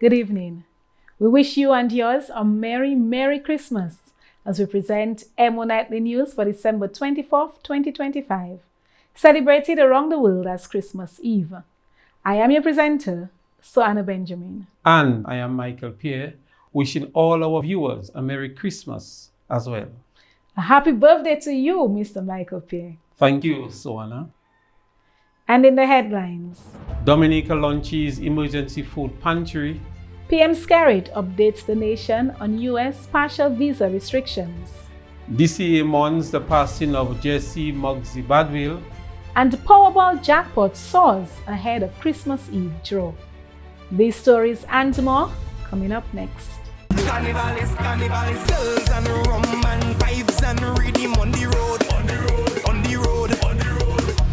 Good evening. We wish you and yours a Merry Christmas as we present EmoNews for December 24th, 2025, celebrated around the world as Christmas Eve. I am your presenter, Soana Benjamin. And I am Michael Pierre, wishing all our viewers a Merry Christmas as well. A happy birthday to you, Mr. Michael Pierre. Thank you, Soana. And in the headlines, Dominica launches emergency food pantry. PM Skerrit updates the nation on U.S. partial visa restrictions. DCA mourns the passing of Jesse Muggsy Badwell. And Powerball jackpot soars ahead of Christmas Eve draw. These stories and more coming up next. Carnivalist, girls and rum and vibes and rhythm on the road.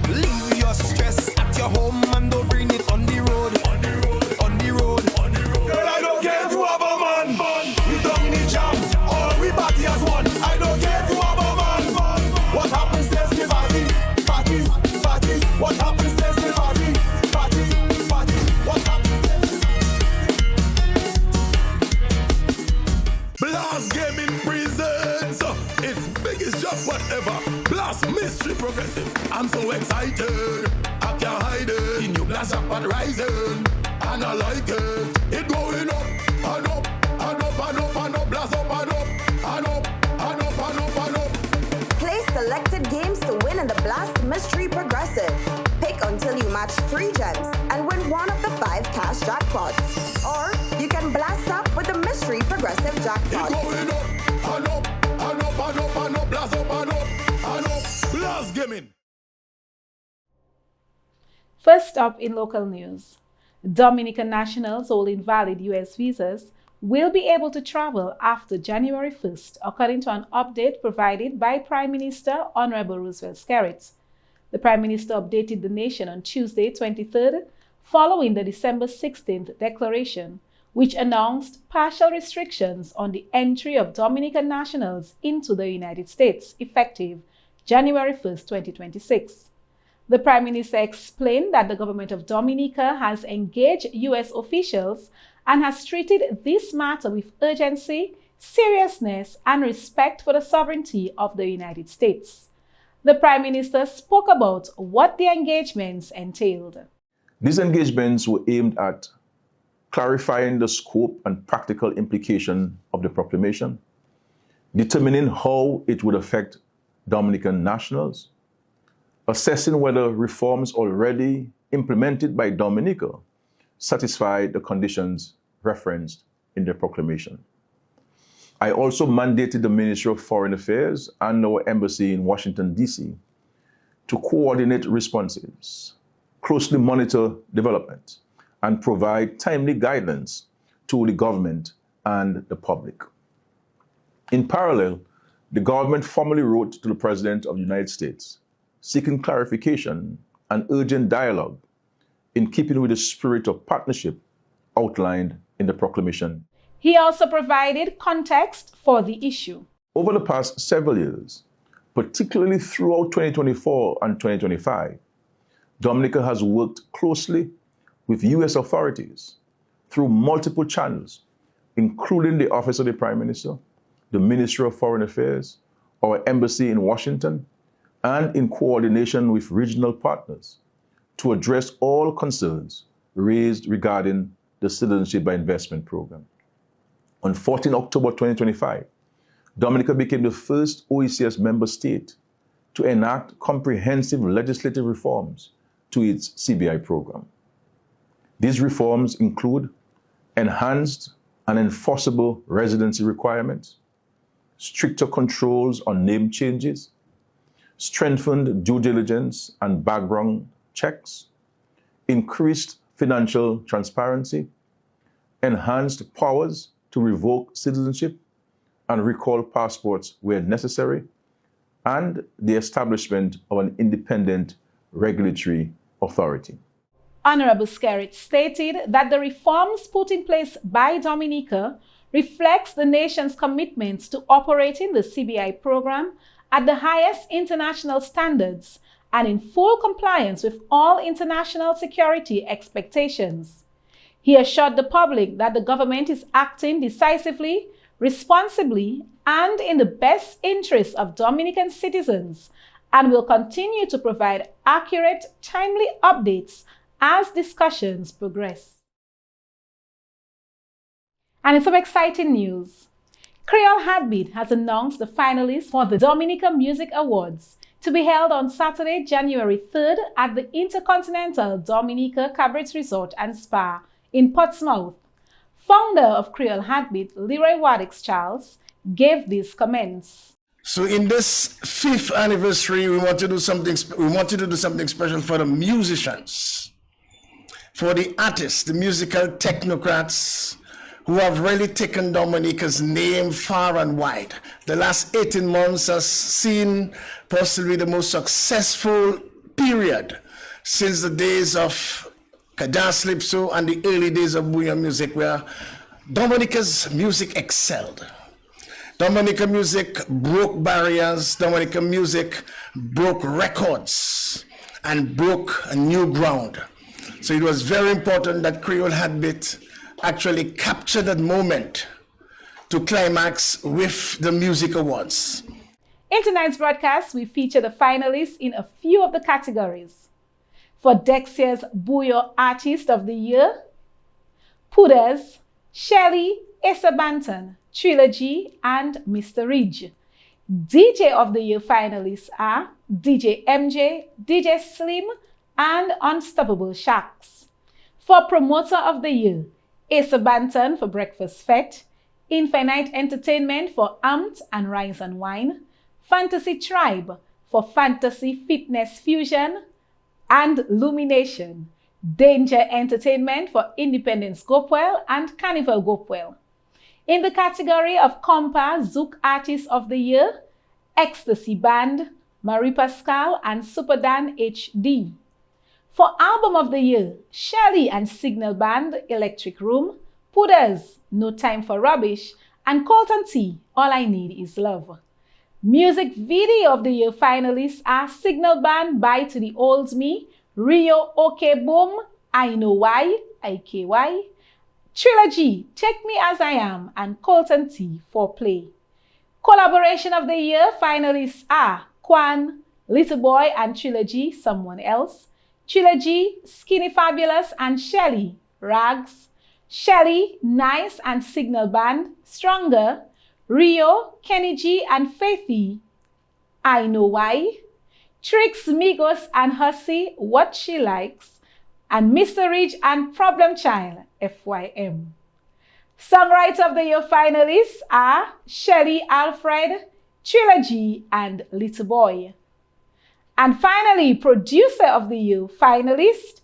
Leave your stress at your home and don't bring it on the road. Girl, I don't care if you have a man. We don't need jams or we party as one. I don't care if you have a man. What happens stays the party. What happens stays the party. What happens stays the Blast Gaming presents its biggest jackpot ever. Blast Mystery Progressive. I'm so excited, I can't hide it. The new Blast jackpot rising, and I like it. It going up, and up, and up, and up, and up. Blast up, and up, and up, and up, and up, and up. Play selected games to win in the Blast Mystery Progressive. Pick until you match 3 gems and win one of the 5 cash jackpots. Or you can blast up with the Mystery Progressive jackpot. It going up, and up, and up, and up, and up. Blast up, and up, and up. Blast gaming. First up in local news, Dominican nationals holding valid U.S. visas will be able to travel after January 1st, according to an update provided by Prime Minister Honorable Roosevelt Skerrit. The Prime Minister updated the nation on Tuesday, 23rd, following the December 16th declaration, which announced partial restrictions on the entry of Dominican nationals into the United States, effective January 1st, 2026. The Prime Minister explained that the government of Dominica has engaged U.S. officials and has treated this matter with urgency, seriousness, and respect for the sovereignty of the United States. The Prime Minister spoke about what the engagements entailed. These engagements were aimed at clarifying the scope and practical implication of the proclamation, determining how it would affect Dominican nationals, assessing whether reforms already implemented by Dominica satisfy the conditions referenced in the proclamation. I also mandated the Ministry of Foreign Affairs and our embassy in Washington, D.C. to coordinate responses, closely monitor development, and provide timely guidance to the government and the public. In parallel, the government formally wrote to the President of the United States, seeking clarification and urgent dialogue in keeping with the spirit of partnership outlined in the proclamation. He also provided context for the issue. Over the past several years, particularly throughout 2024 and 2025, Dominica has worked closely with U.S. authorities through multiple channels, including the Office of the Prime Minister, the Ministry of Foreign Affairs, our embassy in Washington, and in coordination with regional partners to address all concerns raised regarding the Citizenship by Investment Program. On 14 October 2025, Dominica became the first OECS member state to enact comprehensive legislative reforms to its CBI program. These reforms include enhanced and enforceable residency requirements, stricter controls on name changes, strengthened due diligence and background checks, increased financial transparency, enhanced powers to revoke citizenship and recall passports where necessary, and the establishment of an independent regulatory authority. Honorable Skerrit stated that the reforms put in place by Dominica reflects the nation's commitment to operating the CBI program at the highest international standards and in full compliance with all international security expectations. He assured the public that the government is acting decisively, responsibly, and in the best interest of Dominican citizens, and will continue to provide accurate, timely updates as discussions progress. And in some exciting news, Creole Heartbeat has announced the finalists for the Dominica Music Awards to be held on Saturday, January 3rd at the Intercontinental Dominica Cabaret Resort and Spa in Portsmouth. Founder of Creole Heartbeat, Leroy Wadix Charles, gave these comments. So in this 5th anniversary, we want to do something special for the musicians, for the artists, the musical technocrats who have really taken Dominica's name far and wide. The last 18 months has seen possibly the most successful period since the days of Kadas Lipso and the early days of Bouillon music, where Dominica's music excelled. Dominica music broke barriers. Dominica music broke records and broke a new ground. So it was very important that Creole Heartbeat actually captured that moment to climax with the Music Awards. In tonight's broadcast, we feature the finalists in a few of the categories. For Dexia's Bouillon Artist of the Year, Pudas, Shelly, Asa Banton, Trilogy, and Mr. Ridge. DJ of the Year finalists are DJ MJ, DJ Slim, and Unstoppable Shacks. For Promoter of the Year, Asa Banton for Breakfast Fete, Infinite Entertainment for Amped and Rise and Wine, Fantasy Tribe for Fantasy Fitness Fusion, and Lumination, Danger Entertainment for Independence Gopwell and Carnival Gopwell. In the category of Compa Zouk Artist of the Year, Ecstasy Band, Marie Pascal, and Superdan HD. For Album of the Year, Shelly and Signal Band, Electric Room, Pudas, No Time for Rubbish, and Colton T, All I Need Is Love. Music Video of the Year finalists are Signal Band, Bye to the Old Me, Rio OK Boom, I Know Why, IKY, Trilogy, Take Me As I Am, and Colton T, For Play. Collaboration of the Year finalists are Quan, Little Boy and Trilogy, Someone Else, Trilogy, Skinny Fabulous and Shelly, Rags, Shelly, Nice and Signal Band, Stronger, Rio, Kenny G and Faithy, I Know Why, Trix, Migos and Hussy, What She Likes, and Mr. Ridge and Problem Child, FYM. Songwriter of the Year finalists are Shelly Alfred, Trilogy, and Little Boy. And finally, Producer of the Year finalist,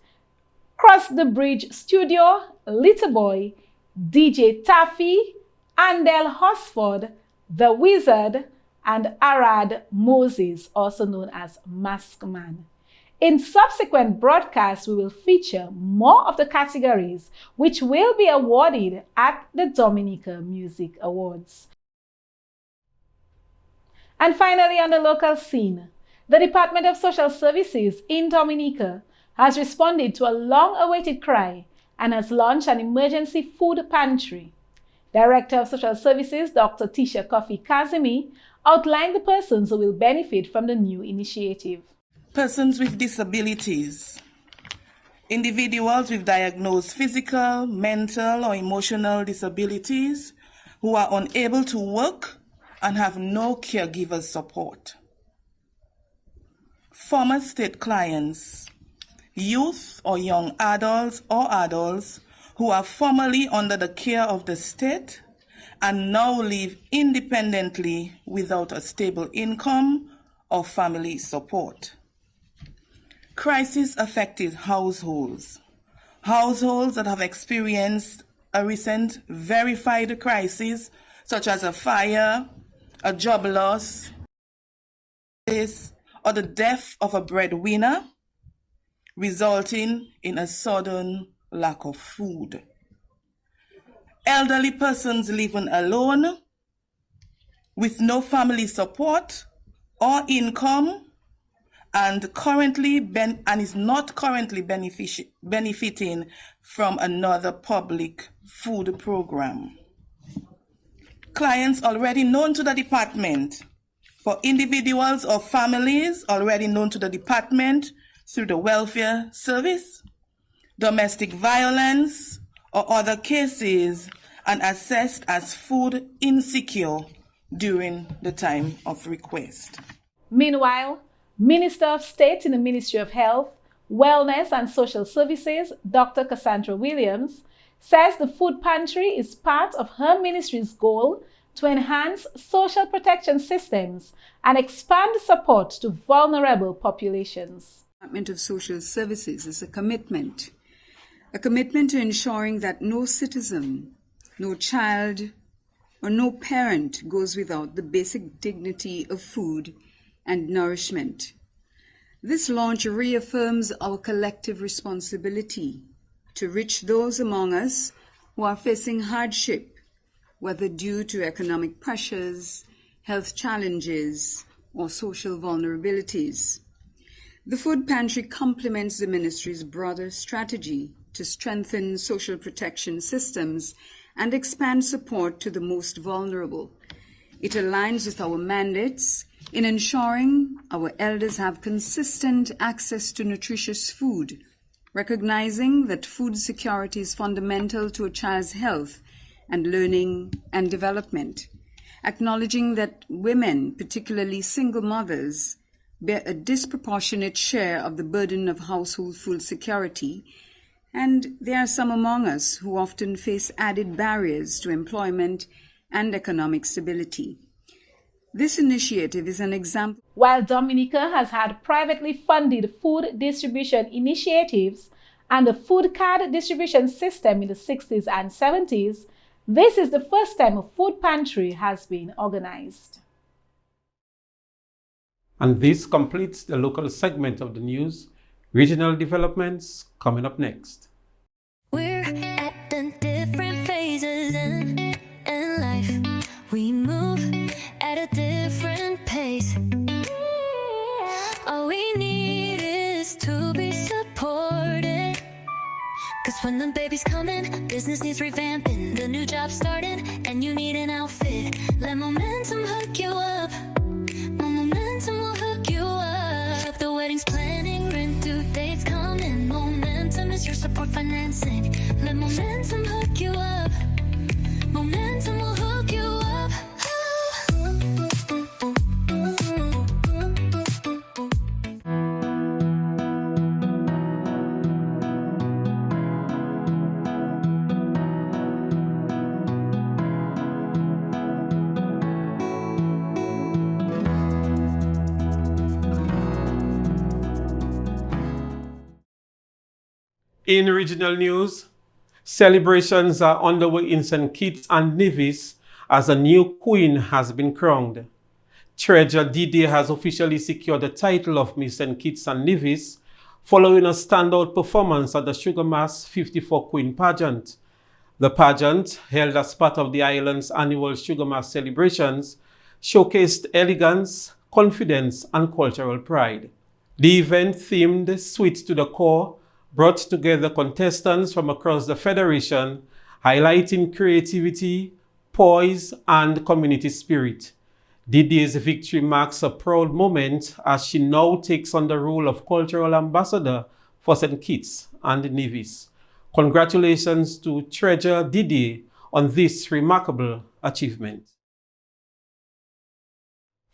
Cross the Bridge Studio, Little Boy, DJ Taffy, Andel Hosford, The Wizard, and Arad Moses, also known as Mask Man. In subsequent broadcasts, we will feature more of the categories which will be awarded at the Dominica Music Awards. And finally, on the local scene, the Department of Social Services in Dominica has responded to a long-awaited cry and has launched an emergency food pantry. Director of Social Services, Dr. Tisha Kofi Kazimi, outlined the persons who will benefit from the new initiative. Persons with disabilities, individuals with diagnosed physical, mental, or emotional disabilities who are unable to work and have no caregiver support. Former state clients, youth or young adults or adults who are formerly under the care of the state and now live independently without a stable income or family support. Crisis-affected households, households that have experienced a recent verified crisis such as a fire, a job loss, or the death of a breadwinner, resulting in a sudden lack of food. Elderly persons living alone with no family support or income and is not currently benefiting from another public food program. Clients already known to the department, for individuals or families already known to the department through the welfare service, domestic violence, or other cases, and assessed as food insecure during the time of request. Meanwhile, Minister of State in the Ministry of Health, Wellness and Social Services, Dr. Cassandra Williams, says the food pantry is part of her ministry's goal to enhance social protection systems and expand support to vulnerable populations. The Department of Social Services is a commitment to ensuring that no citizen, no child, or no parent goes without the basic dignity of food and nourishment. This launch reaffirms our collective responsibility to reach those among us who are facing hardship, whether due to economic pressures, health challenges, or social vulnerabilities. The food pantry complements the ministry's broader strategy to strengthen social protection systems and expand support to the most vulnerable. It aligns with our mandates in ensuring our elders have consistent access to nutritious food, recognizing that food security is fundamental to a child's health and learning and development, acknowledging that women, particularly single mothers, bear a disproportionate share of the burden of household food security, and there are some among us who often face added barriers to employment and economic stability. This initiative is an example. While Dominica has had privately funded food distribution initiatives and a food card distribution system in the 60s and 70s, this is the first time a food pantry has been organized. And this completes the local segment of the news. Regional developments coming up next. We're at the different phases in life. We move at a different pace. All we need is to be supported. Cause when the baby's coming, business needs revamping, the new job starting, and you need an outfit. Let momentum hook you up. Momentum will hook you up. The wedding's planning, rent due dates coming. Momentum is your support financing. Let momentum hook you up. Momentum will hook you up. In regional news, celebrations are underway in St. Kitts and Nevis as a new queen has been crowned. Treasure Didier has officially secured the title of Miss St. Kitts and Nevis following a standout performance at the Sugar Mass 54 Queen pageant. The pageant, held as part of the island's annual Sugar Mass celebrations, showcased elegance, confidence, and cultural pride. The event, themed Sweet to the Core, brought together contestants from across the Federation, highlighting creativity, poise, and community spirit. Didier's victory marks a proud moment as she now takes on the role of cultural ambassador for St. Kitts and Nevis. Congratulations to Treasure Didier on this remarkable achievement.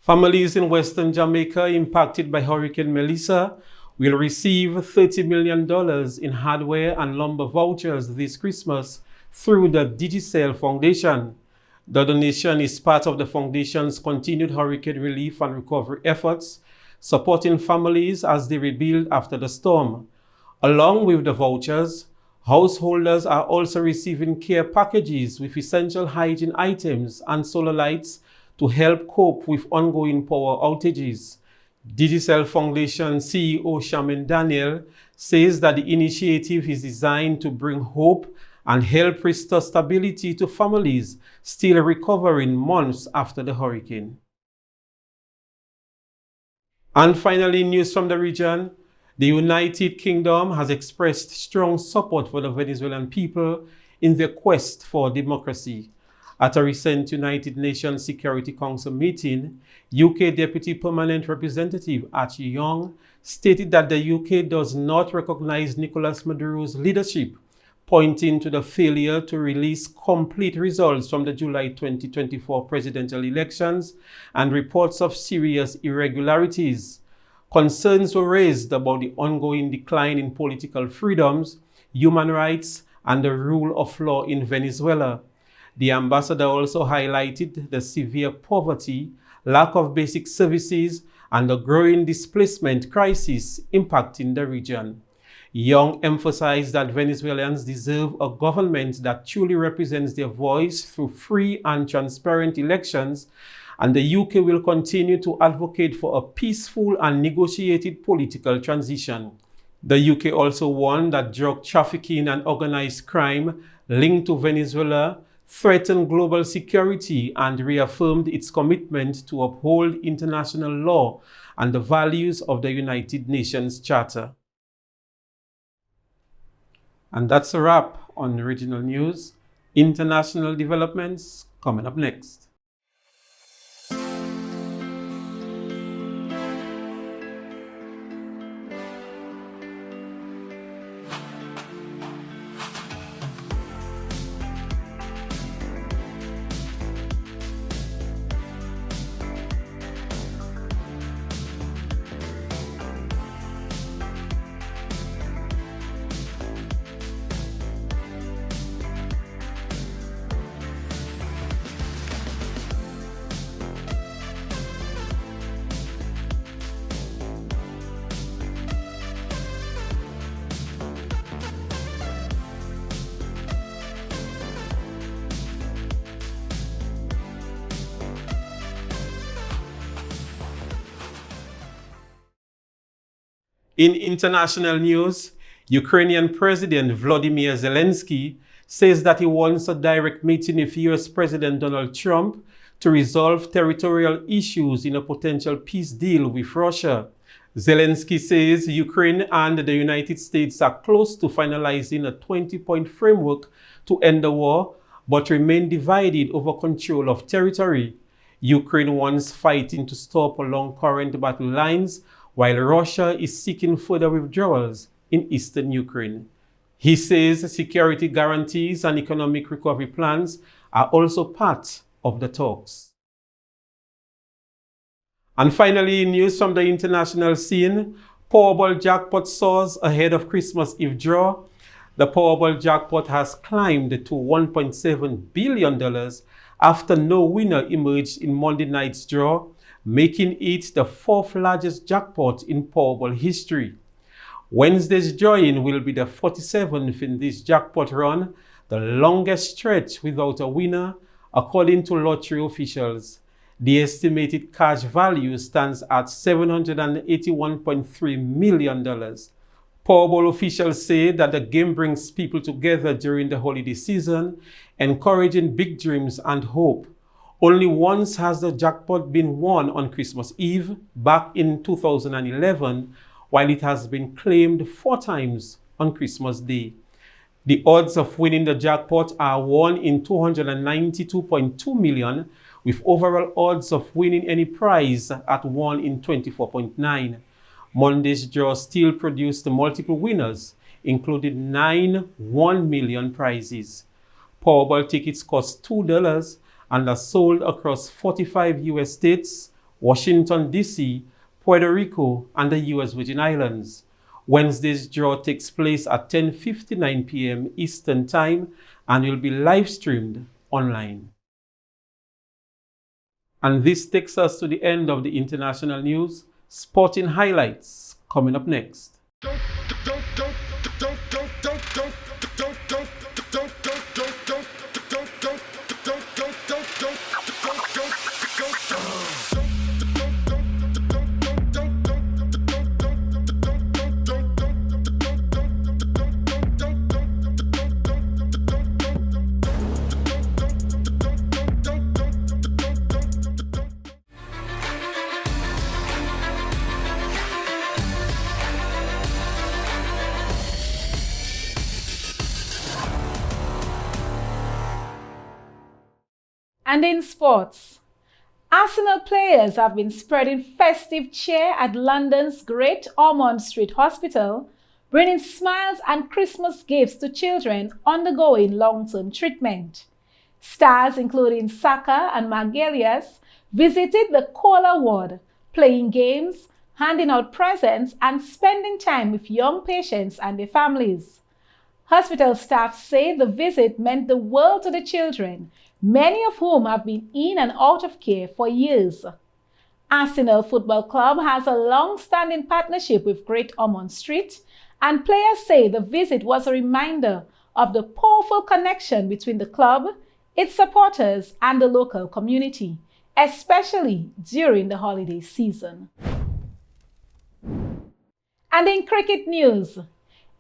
Families in Western Jamaica impacted by Hurricane Melissa will receive $30 million in hardware and lumber vouchers this Christmas through the Digicel Foundation. The donation is part of the Foundation's continued hurricane relief and recovery efforts, supporting families as they rebuild after the storm. Along with the vouchers, householders are also receiving care packages with essential hygiene items and solar lights to help cope with ongoing power outages. Digicel Foundation CEO Shaman Daniel says that the initiative is designed to bring hope and help restore stability to families still recovering months after the hurricane. And finally, news from the region. The United Kingdom has expressed strong support for the Venezuelan people in their quest for democracy. At a recent United Nations Security Council meeting, UK Deputy Permanent Representative Archie Young stated that the UK does not recognize Nicolas Maduro's leadership, pointing to the failure to release complete results from the July 2024 presidential elections and reports of serious irregularities. Concerns were raised about the ongoing decline in political freedoms, human rights, and the rule of law in Venezuela. The ambassador also highlighted the severe poverty, lack of basic services, and the growing displacement crisis impacting the region. Young emphasized that Venezuelans deserve a government that truly represents their voice through free and transparent elections, and the UK will continue to advocate for a peaceful and negotiated political transition. The UK also warned that drug trafficking and organized crime linked to Venezuela threaten global security and reaffirmed its commitment to uphold international law and the values of the United Nations Charter. And that's a wrap on regional news. International developments coming up next. In international news, Ukrainian President Volodymyr Zelensky says that he wants a direct meeting with US President Donald Trump to resolve territorial issues in a potential peace deal with Russia. Zelensky says Ukraine and the United States are close to finalizing a 20-point framework to end the war, but remain divided over control of territory. Ukraine wants fighting to stop along current battle lines, while Russia is seeking further withdrawals in eastern Ukraine. He says security guarantees and economic recovery plans are also part of the talks. And finally, news from the international scene. Powerball jackpot soars ahead of Christmas Eve draw. The Powerball jackpot has climbed to $1.7 billion after no winner emerged in Monday night's draw, making it the fourth largest jackpot in Powerball history. Wednesday's drawing will be the 47th in this jackpot run, the longest stretch without a winner, according to lottery officials. The estimated cash value stands at $781.3 million. Powerball officials say that the game brings people together during the holiday season, encouraging big dreams and hope. Only once has the jackpot been won on Christmas Eve, back in 2011, while it has been claimed 4 times on Christmas Day. The odds of winning the jackpot are 1 in 292.2 million, with overall odds of winning any prize at 1 in 24.9. Monday's draw still produced multiple winners, including 9 $1 million prizes. Powerball tickets cost $2 and are sold across 45 U.S. states, Washington, D.C., Puerto Rico, and the U.S. Virgin Islands. Wednesday's draw takes place at 10:59 p.m. Eastern Time and will be live streamed online. And this takes us to the end of the international news. Sporting highlights coming up next. And in sports, Arsenal players have been spreading festive cheer at London's Great Ormond Street Hospital, bringing smiles and Christmas gifts to children undergoing long-term treatment. Stars including Saka and Magalhaes visited the Cola ward, playing games, handing out presents, and spending time with young patients and their families. Hospital staff say the visit meant the world to the children, many of whom have been in and out of care for years. Arsenal Football Club has a long-standing partnership with Great Ormond Street, and players say the visit was a reminder of the powerful connection between the club, its supporters, and the local community, especially during the holiday season. And in cricket news,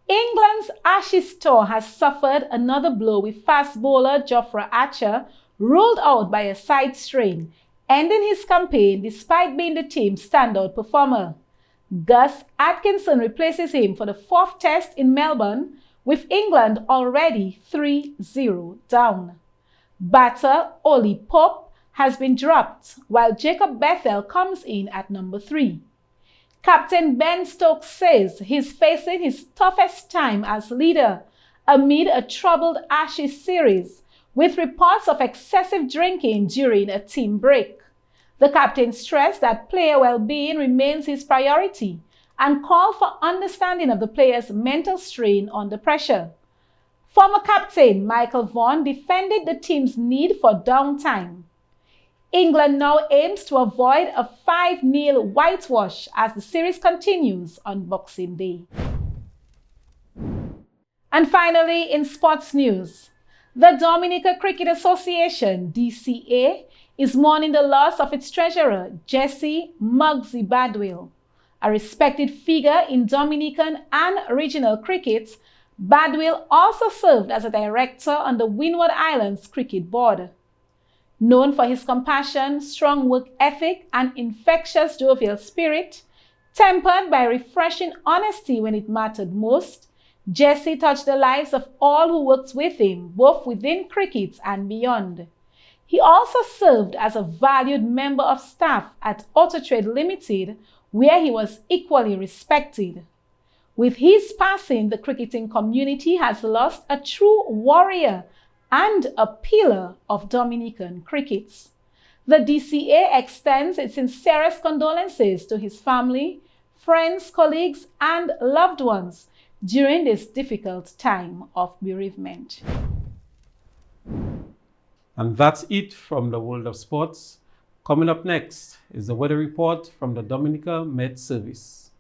England's Ashes tour has suffered another blow with fast bowler Jofra Archer ruled out by a side strain, ending his campaign despite being the team's standout performer. Gus Atkinson replaces him for the fourth test in Melbourne, with England already 3-0 down. Batter Ollie Pope has been dropped, while Jacob Bethel comes in at number 3. Captain Ben Stokes says he's facing his toughest time as leader amid a troubled Ashes series, with reports of excessive drinking during a team break. The captain stressed that player well-being remains his priority and called for understanding of the players' mental strain under pressure. Former captain Michael Vaughan defended the team's need for downtime. England now aims to avoid a 5-0 whitewash as the series continues on Boxing Day. And finally, in sports news, the Dominica Cricket Association, DCA, is mourning the loss of its treasurer, Jesse Muggsy Badwell. A respected figure in Dominican and regional cricket, Badwell also served as a director on the Windward Islands Cricket Board. Known for his compassion, strong work ethic, and infectious jovial spirit, tempered by refreshing honesty when it mattered most, Jesse touched the lives of all who worked with him, both within cricket and beyond. He also served as a valued member of staff at Autotrade Limited, where he was equally respected. With his passing, the cricketing community has lost a true warrior and a pillar of Dominican cricket. The DCA extends its sincerest condolences to his family, friends, colleagues, and loved ones during this difficult time of bereavement. And that's it from the world of sports. Coming up next is the weather report from the Dominica Met Service.